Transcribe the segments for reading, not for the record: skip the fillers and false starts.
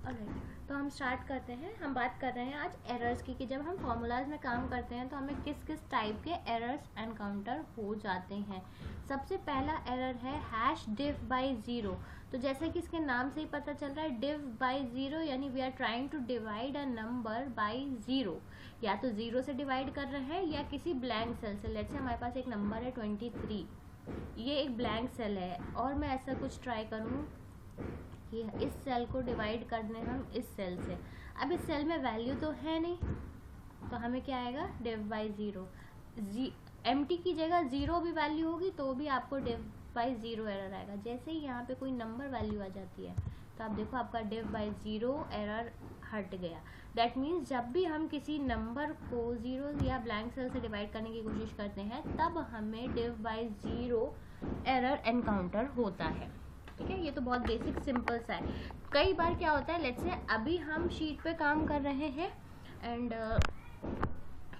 Alright, तो हम start करते हैं। हम बात कर रहे हैं आज एरर्स की, कि जब हम फॉर्मूलाज में काम करते हैं तो हमें किस किस टाइप के एरर्स एनकाउंटर हो जाते हैं। सबसे पहला एरर है हैश डिव बाय ज़ीरो। तो जैसे कि इसके नाम से ही पता चल रहा है, डिव बाय ज़ीरो यानी we are trying to divide a number by zero. या तो ज़ीरो से डिवाइड कर रहे हैं या किसी ब्लैंक सेल से। लेट्स से हमारे पास एक नंबर है 23, ये एक ब्लैंक सेल है और मैं ऐसा कुछ ट्राई करूँ कि इस सेल को डिवाइड करने हम इस सेल से। अब इस सेल में वैल्यू तो है नहीं, तो हमें क्या आएगा, डिव बाई ज़ीरो। एम्प्टी की जगह ज़ीरो भी वैल्यू होगी तो भी आपको डिव बाई ज़ीरो एरर आएगा। जैसे ही यहाँ पे कोई नंबर वैल्यू आ जाती है तो आप देखो आपका डिव बाई ज़ीरो एरर हट गया। दैट मीन्स जब भी हम किसी नंबर को ज़ीरो या ब्लैंक सेल से डिवाइड करने की कोशिश करते हैं तब हमें div by zero error encounter होता है। ठीक है, ये तो बहुत बेसिक सिंपल सा है। कई बार क्या होता है, लेट्स से अभी हम शीट पे काम कर रहे हैं एंड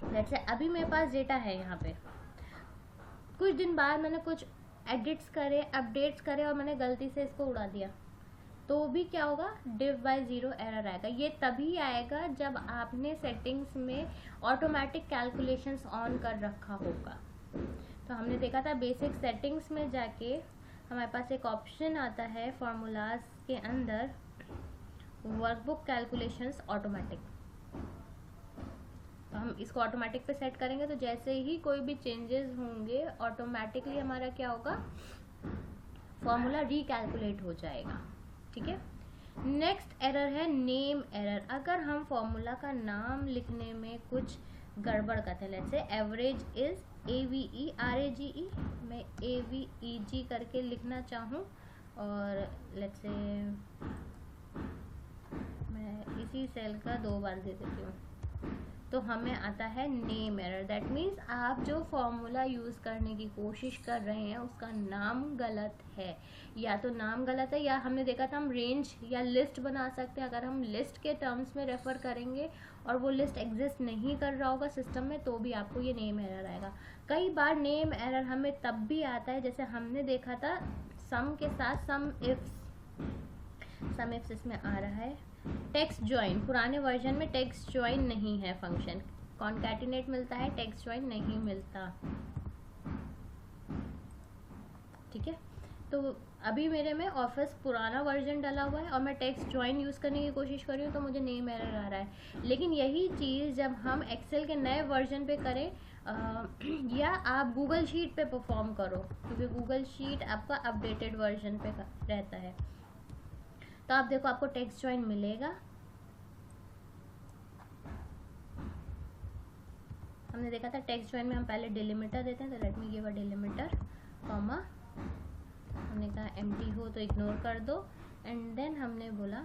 लेट्स से अभी मेरे पास डेटा है यहाँ पे, कुछ दिन बाद मैंने कुछ एडिट्स करे, अपडेट्स करे और मैंने गलती से इसको उड़ा दिया, तो भी क्या होगा, डिव बाय ज़ीरो एरर आएगा। ये तभी आएगा जब आपने सेटिंग्स में ऑटोमेटिक कैलकुलेशंस ऑन कर रखा होगा। तो हमने देखा था बेसिक सेटिंग्स में जाके हमारे पास एक ऑप्शन आता है फॉर्मूलाज के अंदर, वर्कबुक कैलकुलेशंस ऑटोमेटिक। तो हम इसको ऑटोमेटिक पे सेट करेंगे तो जैसे ही कोई भी चेंजेस होंगे ऑटोमेटिकली हमारा क्या होगा, फॉर्मूला रिकैलकुलेट हो जाएगा। ठीक है, नेक्स्ट एरर है नेम एरर। अगर हम फॉर्मूला का नाम लिखने में कुछ गड़बड़ करते हैं, let's say average is AVERAGE, मैं AVEG करके लिखना चाहूँ और लेट्स से मैं इसी सेल का 2 बार दे देती हूँ, तो हमें आता है नेम एरर। दैट मीन्स आप जो फॉर्मूला यूज़ करने की कोशिश कर रहे हैं उसका नाम गलत है, या तो नाम गलत है या हमने देखा था हम रेंज या लिस्ट बना सकते हैं। अगर हम लिस्ट के टर्म्स में रेफर करेंगे और वो लिस्ट एग्जिस्ट नहीं कर रहा होगा सिस्टम में तो भी आपको ये नेम एरर आएगा। कई बार नेम एरर हमें तब भी आता है, जैसे हमने देखा था सम के साथ सम इफ्स इसमें आ रहा है। टेक्स्ट ज्वाइन, पुराने वर्जन में टेक्स्ट ज्वाइन नहीं है फंक्शन, कॉन्कैटिनेट मिलता है, टेक्स्ट ज्वाइन नहीं मिलता। ठीक है, तो अभी मेरे में ऑफिस पुराना वर्जन डाला हुआ है और मैं टेक्स्ट ज्वाइन यूज़ करने की कोशिश कर रही हूँ तो मुझे नेम एरर आ रहा है। लेकिन यही चीज़ जब हम एक्सेल के नए वर्जन पे करें या आप गूगल शीट पे परफॉर्म करो, क्योंकि गूगल शीट आपका अपडेटेड वर्जन पे रहता है, तो आप देखो आपको टेक्स्ट ज्वाइन मिलेगा। हमने देखा था टेक्स्ट ज्वाइन में हम पहले डिलिमिटर देते हैं, तो let me give a delimiter comma, हमने कहा एम्प्टी हो तो इग्नोर कर दो एंड देन हमने बोला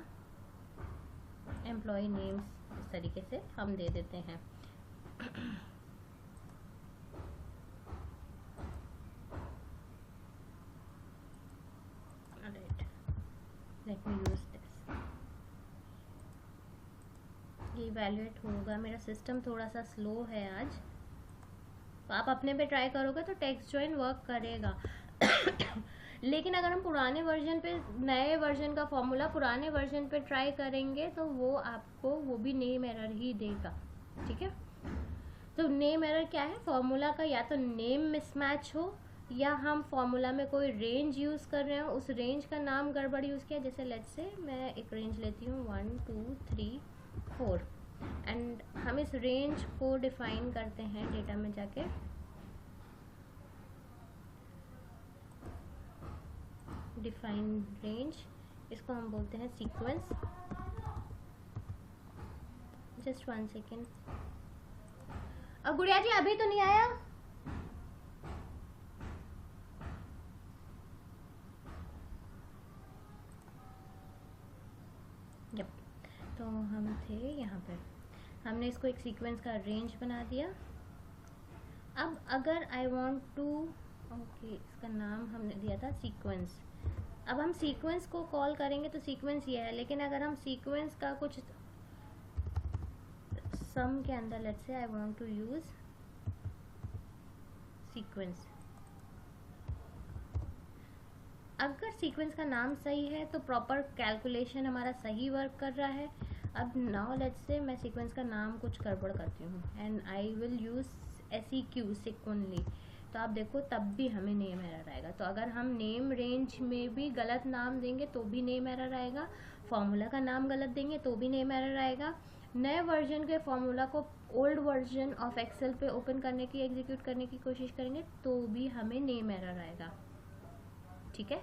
एम्प्लॉय नेम्स, इस तरीके से हम दे देते हैं। लेट मी यूज दिस, ये इवैल्यूएट होगा। मेरा सिस्टम थोड़ा सा स्लो है आज, तो आप अपने पे ट्राई करोगे तो टेक्स्ट ज्वाइन वर्क करेगा। लेकिन अगर हम पुराने वर्जन पे नए वर्जन का फॉर्मूला पुराने वर्जन पे ट्राई करेंगे तो वो आपको वो भी नेम एरर ही देगा। ठीक है, तो नेम एरर क्या है, फॉर्मूला का या तो नेम मिसमैच हो या हम फॉर्मूला में कोई रेंज यूज़ कर रहे हो, उस रेंज का नाम गड़बड़ यूज़ किया। जैसे लेट्स से मैं एक रेंज लेती हूँ 1 2 3 4 एंड हम इस रेंज को डिफाइन करते हैं डेटा में जाके, डिफाइन रेंज, इसको हम बोलते हैं सीक्वेंस। जस्ट 1 सेकेंड, अब गुड़िया जी अभी तो नहीं आया। यप, तो हम थे यहाँ पर, हमने इसको एक सीक्वेंस का रेंज बना दिया। अब अगर आई वांट टू, ओके, इसका नाम हमने दिया था सीक्वेंस। अब हम सीक्वेंस को कॉल करेंगे तो सीक्वेंस ये है, लेकिन अगर हम सीक्वेंस का कुछ सम के अंदर let's say I want to use sequence, अगर सीक्वेंस का नाम सही है तो प्रॉपर कैलकुलेशन हमारा सही वर्क कर रहा है। अब नाउ लेट्स से मैं सीक्वेंस का नाम कुछ गड़बड़ करती हूँ and I will use SEQ सिक्वनली, तो आप देखो तब भी हमें नेम एरर आएगा। तो अगर हम नेम रेंज में भी गलत नाम देंगे तो भी नेम एरर आएगा, फॉर्मूला का नाम गलत देंगे तो भी नेम एरर आएगा, नए वर्जन के फॉर्मूला को ओल्ड वर्जन ऑफ एक्सेल पे ओपन करने की एग्जीक्यूट करने की कोशिश करेंगे तो भी हमें नेम एरर आएगा। ठीक है,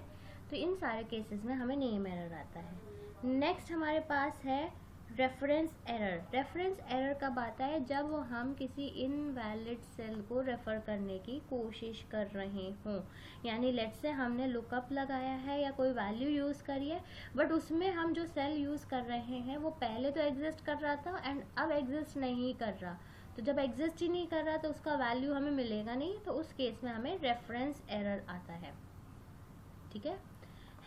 तो इन सारे केसेस में हमें नेम एरर आता है। नेक्स्ट हमारे पास है रेफरेंस एरर। रेफरेंस एरर कब आता है? जब हम किसी इनवैलिड सेल को रेफर करने की कोशिश कर रहे हों, यानी लेट्स से हमने लुकअप लगाया है या कोई वैल्यू यूज़ करी है, बट उसमें हम जो सेल यूज़ कर रहे हैं वो पहले तो एग्जिस्ट कर रहा था एंड अब एग्जिस्ट नहीं कर रहा। तो जब एग्जिस्ट ही नहीं कर रहा तो उसका वैल्यू हमें मिलेगा नहीं, तो उस केस में हमें रेफरेंस एरर आता है। ठीक है,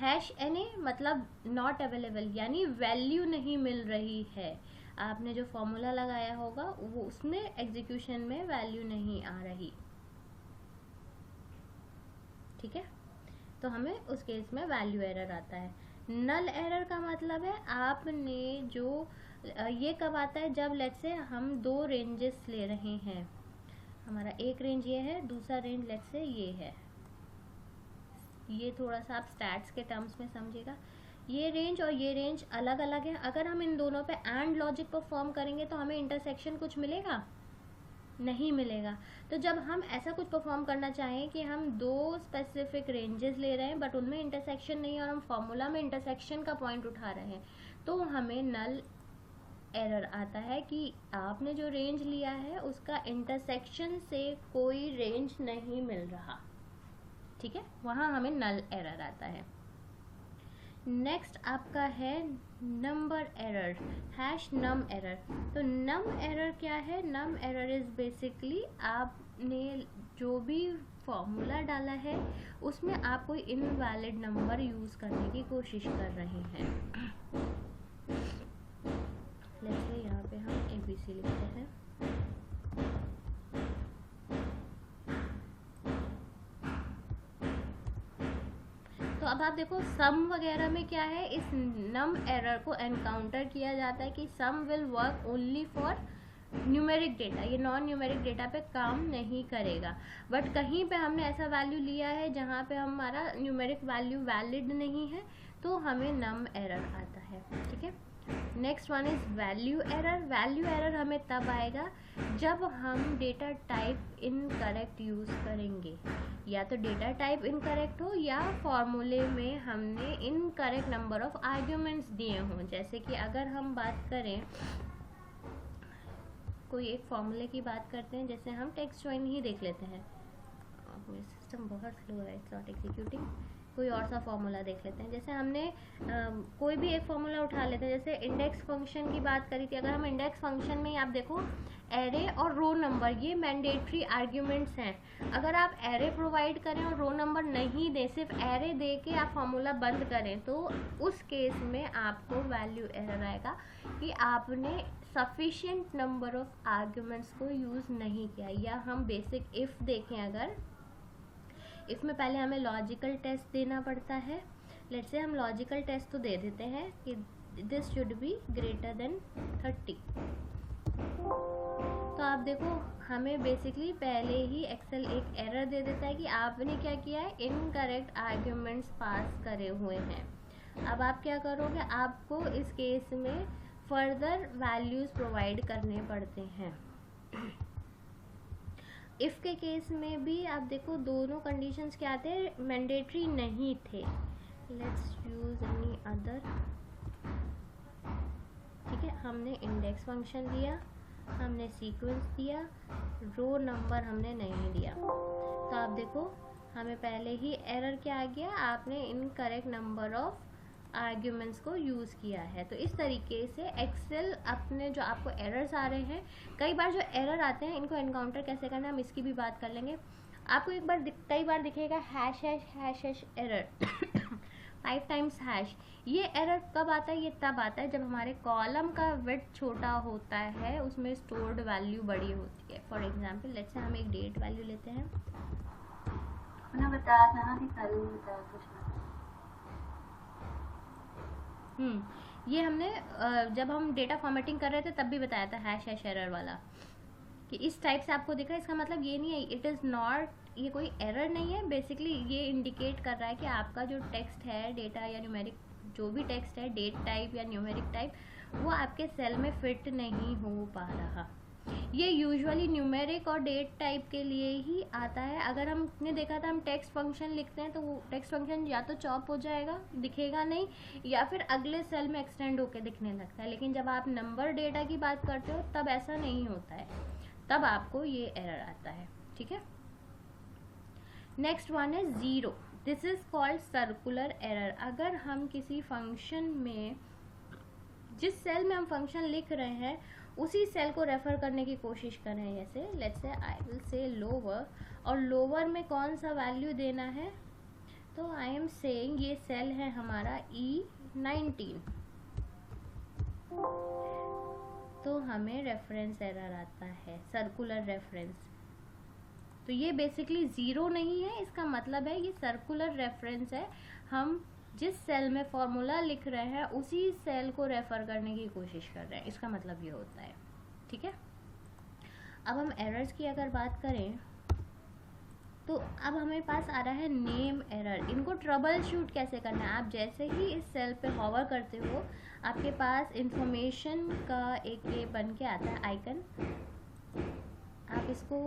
#NA मतलब नॉट अवेलेबल, यानी वैल्यू नहीं मिल रही है। आपने जो फॉर्मूला लगाया होगा वो उसमें एग्जीक्यूशन में वैल्यू नहीं आ रही। ठीक है, तो हमें उस केस में वैल्यू एरर आता है। नल एरर का मतलब है आपने जो ये कब आता है? जब लेट्स से हम दो रेंजेस ले रहे हैं, हमारा एक रेंज ये है, दूसरा रेंज लेट्स से ये है। ये थोड़ा सा आप स्टैट्स के टर्म्स में समझिएगा, ये रेंज और ये रेंज अलग अलग है। अगर हम इन दोनों पे एंड लॉजिक परफॉर्म करेंगे तो हमें इंटरसेक्शन कुछ मिलेगा? नहीं मिलेगा। तो जब हम ऐसा कुछ परफॉर्म करना चाहें कि हम दो स्पेसिफिक रेंजेस ले रहे हैं बट उनमें इंटरसेक्शन नहीं है और हम फॉर्मूला में इंटरसेक्शन का पॉइंट उठा रहे हैं, तो हमें नल एरर आता है कि आपने जो रेंज लिया है उसका इंटरसेक्शन से कोई रेंज नहीं मिल रहा। ठीक है, वहाँ हमें नल एरर आता है। नेक्स्ट आपका है नंबर एरर, #num एरर। तो नम एरर क्या है? नम एरर इज बेसिकली आपने जो भी फॉर्मूला डाला है उसमें आप कोई इनवैलिड नंबर यूज करने की कोशिश कर रहे हैं। लेट्स से यहाँ पे हम ABC लिखते हैं। तो अब आप देखो सम वगैरह में क्या है, इस नम एरर को एनकाउंटर किया जाता है कि sum will work only for numeric data, ये नॉन न्यूमेरिक डेटा पे काम नहीं करेगा। बट कहीं पे हमने ऐसा वैल्यू लिया है जहाँ पे हमारा न्यूमेरिक वैल्यू वैलिड नहीं है, तो हमें नम एरर आता है। ठीक है, next one is value error. Value error हमें तब आएगा जब हम डेटा टाइप इनकरेक्ट यूज करेंगे, या तो डेटा टाइप इनकरेक्ट हो या फॉर्मूले में हमने इनकरेक्ट नंबर ऑफ आर्ग्यूमेंट्स दिए हों। जैसे कि अगर हम बात करें, कोई एक फॉर्मूले की बात करते हैं, जैसे हम टेक्स्ट ज्वाइन ही देख लेते हैं। मेरा सिस्टम बहुत स्लो है, इट्स नॉट एग्जीक्यूटिंग। कोई और सा फॉर्मूला देख लेते हैं। जैसे हमने कोई भी एक फॉर्मूला उठा लेते हैं, जैसे इंडेक्स फंक्शन की बात करी थी। अगर हम इंडेक्स फंक्शन में आप देखो एरे और रो नंबर ये मैंडेटरी आर्ग्यूमेंट्स हैं। अगर आप एरे प्रोवाइड करें और रो नंबर नहीं दें, सिर्फ एरे दे के आप फॉर्मूला बंद करें, तो उस केस में आपको वैल्यू एरर आएगा कि आपने सफिशिएंट नंबर ऑफ आर्ग्यूमेंट्स को यूज़ नहीं किया। या हम बेसिक इफ़ देखें, अगर इसमें पहले हमें लॉजिकल टेस्ट देना पड़ता है। लेट्स से हम लॉजिकल टेस्ट तो दे देते हैं कि this should be greater than 30। तो आप देखो हमें बेसिकली पहले ही एक्सेल एक एरर दे देता है कि आपने क्या किया है, इनकरेक्ट आर्ग्यूमेंट्स पास करे हुए हैं। अब आप क्या करोगे, आपको इस केस में फर्दर वैल्यूज प्रोवाइड करने पड़ते हैं। इफ़ के केस में भी आप देखो दोनों कंडीशंस क्या थे, मैंडेटरी नहीं थे। Let's use any other. ठीक है, हमने इंडेक्स फंक्शन दिया, हमने सीक्वेंस दिया, रो नंबर हमने नहीं दिया। तो आप देखो हमें पहले ही एरर क्या आ गया, आपने इनकरेक्ट नंबर ऑफ आर्ग्यूमेंट्स को यूज़ किया है। तो इस तरीके से एक्सेल अपने जो आपको एरर्स आ रहे हैं, कई बार जो एरर आते हैं इनको एनकाउंटर कैसे करना है हम इसकी भी बात कर लेंगे। आपको एक बार कई बार दिखेगा ### एरर 5 टाइम्स हैश। ये एरर कब आता है? ये तब आता है जब हमारे कॉलम का विड्थ छोटा होता है, उसमें स्टोर्ड वैल्यू बड़ी होती है। फॉर एग्जाम्पल लेट्स से हम एक डेट वैल्यू लेते हैं। उन्हें बताया था ना कि कल बताया कुछ ना। ये हमने जब हम डेटा फॉर्मेटिंग कर रहे थे तब भी बताया था हैश हैश एरर वाला, कि इस टाइप से आपको दिख रहा है, इसका मतलब ये नहीं है, इट इज़ नॉट, ये कोई एरर नहीं है। बेसिकली ये इंडिकेट कर रहा है कि आपका जो टेक्स्ट है, डेटा या न्यूमेरिक जो भी टेक्स्ट है, डेट टाइप या न्यूमेरिक टाइप, वो आपके सेल में फिट नहीं हो पा रहा। ये यूजुअली न्यूमेरिक और डेट टाइप के लिए ही आता है। अगर हमने देखा था हम टेक्स्ट फंक्शन लिखते हैं तो वो टेक्स्ट फंक्शन या तो चॉप हो जाएगा, दिखेगा नहीं, या फिर अगले सेल में एक्सटेंड होके दिखने लगता है। लेकिन जब आप नंबर डेटा की बात करते हो तब ऐसा नहीं होता है, तब आपको ये एरर आता है। ठीक है, नेक्स्ट वन है zero. This is called circular error. अगर हम किसी फंक्शन में, जिस सेल में हम फंक्शन लिख रहे हैं उसी सेल को रेफर करने की कोशिश कर रहे हैं, जैसे let's say I will say lower, और लोअर में कौन सा वैल्यू देना है, तो आई एम सेइंग ये सेल है हमारा E19, तो हमें रेफरेंस एरर आता है, सर्कुलर रेफरेंस। तो ये बेसिकली ज़ीरो नहीं है, इसका मतलब है ये सर्कुलर रेफरेंस है। हम जिस सेल में फॉर्मूला लिख रहे हैं उसी सेल को रेफर करने की कोशिश कर रहे हैं, इसका मतलब ये होता है। ठीक है, अब हम एरर्स की अगर बात करें तो अब हमें पास आ रहा है नेम एरर। इनको ट्रबल शूट कैसे करना है, आप जैसे ही इस सेल पे हॉवर करते हो आपके पास इंफॉर्मेशन का एक ये बन के आता है आइकन, आप इसको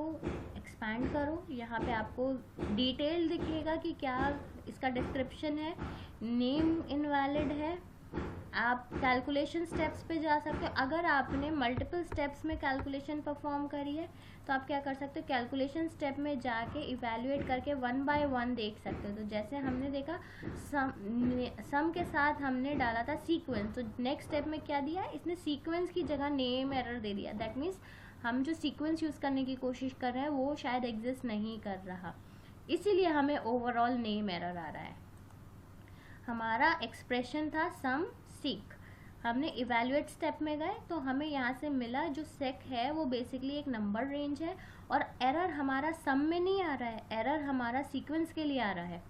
एक्सपैंड करो, यहाँ पे आपको डिटेल दिखेगा कि क्या इसका डिस्क्रिप्शन है, नेम इनवैलिड है। आप कैलकुलेशन स्टेप्स पे जा सकते हो। अगर आपने मल्टीपल स्टेप्स में कैलकुलेशन परफॉर्म करी है तो आप क्या कर सकते हो, कैलकुलेशन स्टेप में जाके इवैल्यूएट करके 1 बाय 1 देख सकते हो। तो जैसे हमने देखा सम के साथ हमने डाला था सीक्वेंस, तो नेक्स्ट स्टेप में क्या दिया, इसने सीक्वेंस की जगह नेम एरर दे दिया। दैट मीन्स हम जो सीक्वेंस यूज़ करने की कोशिश कर रहे हैं वो शायद एग्जिस्ट नहीं कर रहा, इसीलिए हमें ओवरऑल नेम एरर आ रहा है। हमारा एक्सप्रेशन था सम सीक, हमने इवैल्यूएट स्टेप में गए तो हमें यहाँ से मिला जो सेक है वो बेसिकली एक नंबर रेंज है, और एरर हमारा सम में नहीं आ रहा है, एरर हमारा सीक्वेंस के लिए आ रहा है,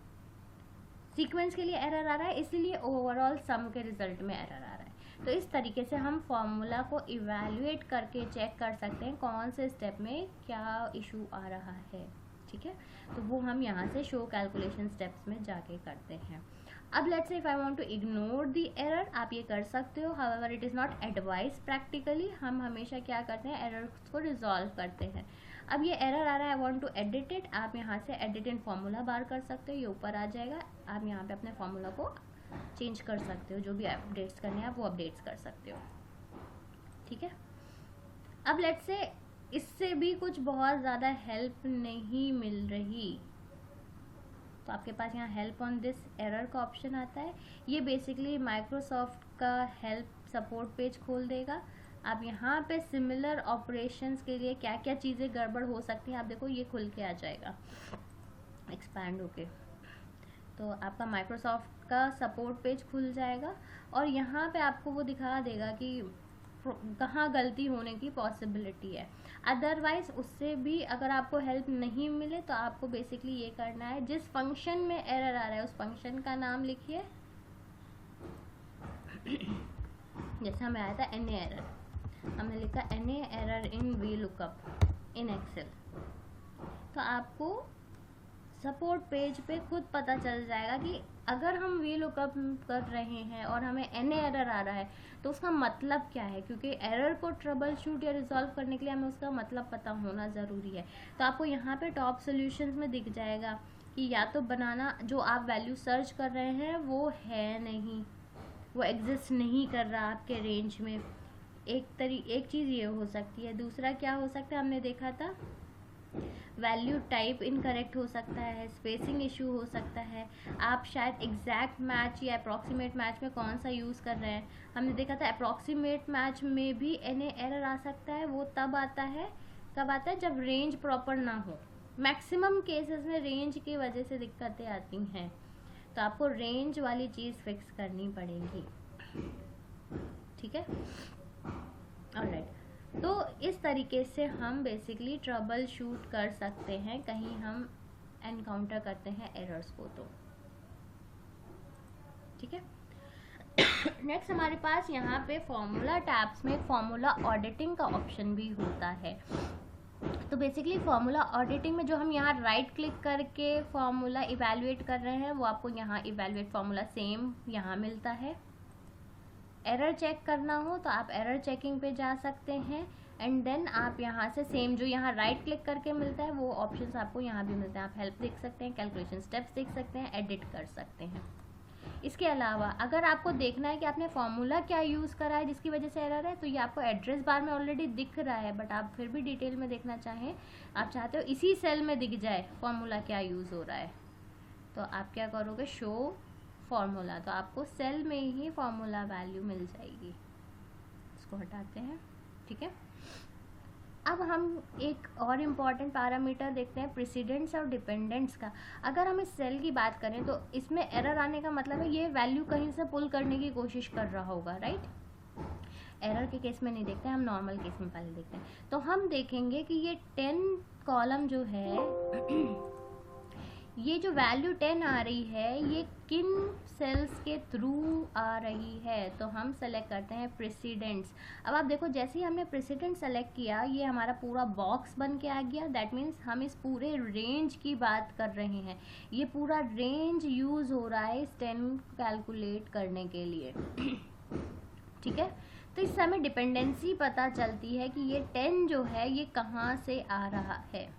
सीक्वेंस के लिए एरर आ रहा है, इसीलिए ओवरऑल सम के रिजल्ट में एरर आ रहा है। तो इस तरीके से हम फॉर्मूला को इवैल्यूएट करके चेक कर सकते हैं कौन से स्टेप में क्या इशू आ रहा है। ठीक है, तो वो हम यहाँ से शो कैलकुलेशन स्टेप्स में जाके करते हैं। अब let's say if I want to ignore the error, आप ये कर सकते हो, however it is not advise practically. हम हमेशा क्या करते हैं, एरर्स को रिजॉल्व करते हैं। अब ये एरर आ रहा है, I want to edit it, आप यहाँ से एडिट इन फॉर्मूला बार कर सकते हो, ये ऊपर आ जाएगा, आप यहाँ पे अपने फॉर्मूला को चेंज कर सकते हो, जो भी अपडेट्स करने हैं आप वो अपडेट्स कर सकते हो। ठीक है, अब लेट्स से इससे भी कुछ बहुत ज़्यादा हेल्प नहीं मिल रही, तो आपके पास यहाँ हेल्प ऑन दिस एरर का ऑप्शन आता है। ये बेसिकली माइक्रोसॉफ्ट का हेल्प सपोर्ट पेज खोल देगा। आप यहाँ पे सिमिलर ऑपरेशंस के लिए क्या क्या चीज़ें गड़बड़ हो सकती हैं आप देखो, ये खुल के आ जाएगा एक्सपैंड होके, तो आपका माइक्रोसॉफ्ट का सपोर्ट पेज खुल जाएगा और यहाँ पे आपको वो दिखा देगा कि कहाँ गलती होने की पॉसिबिलिटी है। अदरवाइज उससे भी अगर आपको हेल्प नहीं मिले तो आपको बेसिकली ये करना है, जिस फंक्शन में एरर आ रहा है उस फंक्शन का नाम लिखिए। जैसे हमें आया था NA एरर, हमने लिखा NA error in VLOOKUP in Excel, तो आपको सपोर्ट पेज पे खुद पता चल जाएगा कि अगर हम VLOOKUP कर रहे हैं और हमें NA एरर आ रहा है तो उसका मतलब क्या है, क्योंकि एरर को ट्रबल शूट या रिजॉल्व करने के लिए हमें उसका मतलब पता होना ज़रूरी है। तो आपको यहाँ पे टॉप सॉल्यूशंस में दिख जाएगा कि या तो बनाना जो आप वैल्यू सर्च कर रहे हैं वो है नहीं, वो एग्जिस्ट नहीं कर रहा आपके रेंज में, एक चीज़ ये हो सकती है। दूसरा क्या हो सकता है, हमने देखा था वैल्यू टाइप इनकरेक्ट हो सकता है, स्पेसिंग इशू हो सकता है, आप शायद एग्जैक्ट मैच या अप्रॉक्सीमेट मैच में कौन सा यूज़ कर रहे हैं। हमने देखा था अप्रॉक्सीमेट मैच में भी NA एरर आ सकता है, वो तब आता है, कब आता है, जब रेंज प्रॉपर ना हो। मैक्सिमम केसेस में रेंज की वजह से दिक्कतें आती हैं, तो आपको रेंज वाली चीज़ फिक्स करनी पड़ेगी। ठीक है, ऑलराइट, तो इस तरीके से हम बेसिकली ट्रबल शूट कर सकते हैं कहीं हम एनकाउंटर करते हैं एरर्स को तो। ठीक है नेक्स्ट हमारे पास यहाँ पे फॉर्मूला टैब्स में फॉर्मूला ऑडिटिंग का ऑप्शन भी होता है। तो बेसिकली फॉर्मूला ऑडिटिंग में जो हम यहाँ राइट क्लिक करके फॉर्मूला इवैल्यूएट कर रहे हैं वो आपको यहाँ इवैल्यूएट फॉर्मूला सेम यहाँ मिलता है। एरर चेक करना हो तो आप एरर चेकिंग पे जा सकते हैं एंड देन आप यहाँ से सेम जो यहाँ राइट क्लिक करके मिलता है वो ऑप्शंस आपको यहाँ भी मिलते हैं। आप हेल्प देख सकते हैं, कैलकुलेशन स्टेप्स देख सकते हैं, एडिट कर सकते हैं। इसके अलावा अगर आपको देखना है कि आपने फॉर्मूला क्या यूज़ करा है जिसकी वजह से एरर है, तो ये आपको एड्रेस बार में ऑलरेडी दिख रहा है, बट आप फिर भी डिटेल में देखना चाहें, आप चाहते हो इसी सेल में दिख जाए फॉर्मूला क्या यूज़ हो रहा है, तो आप क्या करोगे, शो फॉर्मूला, तो आपको सेल में ही फॉर्मूला वैल्यू मिल जाएगी। इसको हटाते हैं, ठीक है। अब हम एक और इम्पॉर्टेंट पैरामीटर देखते हैं प्रेसिडेंट्स और डिपेंडेंट्स का। अगर हम इस सेल की बात करें तो इसमें एरर आने का मतलब है ये वैल्यू कहीं से पुल करने की कोशिश कर रहा होगा, राइट। एरर के केस में नहीं देखते, हम नॉर्मल केस में पहले देखते हैं। तो हम देखेंगे कि ये 10 कॉलम जो है ये जो वैल्यू 10 आ रही है ये किन सेल्स के थ्रू आ रही है, तो हम सेलेक्ट करते हैं प्रेसिडेंट्स। अब आप देखो जैसे ही हमने प्रेसिडेंट सेलेक्ट किया ये हमारा पूरा बॉक्स बन के आ गया। दैट मीन्स हम इस पूरे रेंज की बात कर रहे हैं, ये पूरा रेंज यूज़ हो रहा है इस 10 कैलकुलेट करने के लिए, ठीक है। तो इससे हमें डिपेंडेंसी पता चलती है कि ये 10 जो है ये कहाँ से आ रहा है।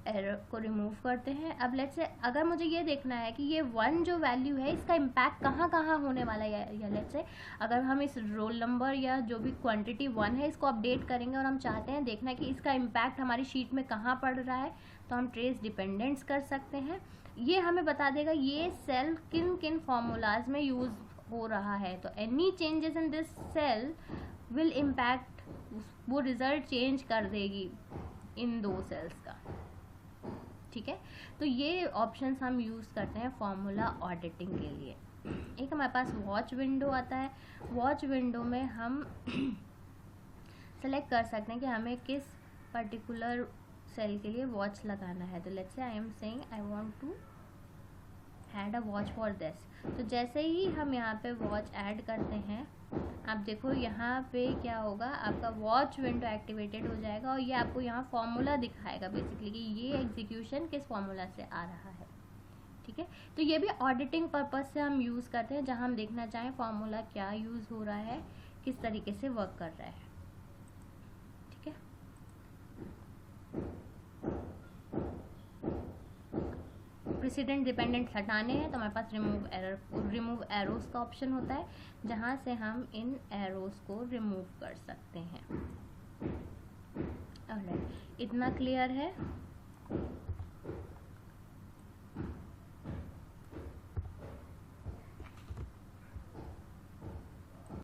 एरर को रिमूव करते हैं। अब लेट्स से अगर मुझे ये देखना है कि ये 1 जो वैल्यू है इसका इम्पैक्ट कहाँ कहाँ होने वाला है, या लेट्स से अगर हम इस रोल नंबर या जो भी क्वांटिटी 1 है इसको अपडेट करेंगे और हम चाहते हैं देखना कि इसका इम्पैक्ट हमारी शीट में कहाँ पड़ रहा है, तो हम ट्रेस डिपेंडेंट्स कर सकते हैं। ये हमें बता देगा ये सेल किन किन फॉर्मूलाज में यूज़ हो रहा है, तो any changes in this cell will impact, वो रिजल्ट चेंज कर देगी इन 2 सेल्स का, ठीक है। तो ये ऑप्शंस हम यूज़ करते हैं फॉर्मूला ऑडिटिंग के लिए। एक हमारे पास वॉच विंडो आता है। वॉच विंडो में हम सेलेक्ट कर सकते हैं कि हमें किस पर्टिकुलर सेल के लिए वॉच लगाना है। तो let's say I am saying I want to add a watch for this. तो जैसे ही हम यहाँ पे वॉच ऐड करते हैं आप देखो यहाँ पे क्या होगा, आपका वॉच विंडो एक्टिवेटेड हो जाएगा और ये आपको यहाँ फॉर्मूला दिखाएगा बेसिकली कि ये एग्जीक्यूशन किस फॉर्मूला से आ रहा है, ठीक है। तो ये भी ऑडिटिंग पर्पस से हम यूज़ करते हैं, जहाँ हम देखना चाहें फॉर्मूला क्या यूज़ हो रहा है, किस तरीके से वर्क कर रहा है, ठीक है। प्रेसिडेंट डिपेंडेंट हटाने हैं तो हमारे पास रिमूव एरोस का ऑप्शन होता है, जहाँ से हम इन एरोस को रिमूव कर सकते हैं। ऑलराइट, इतना क्लियर है।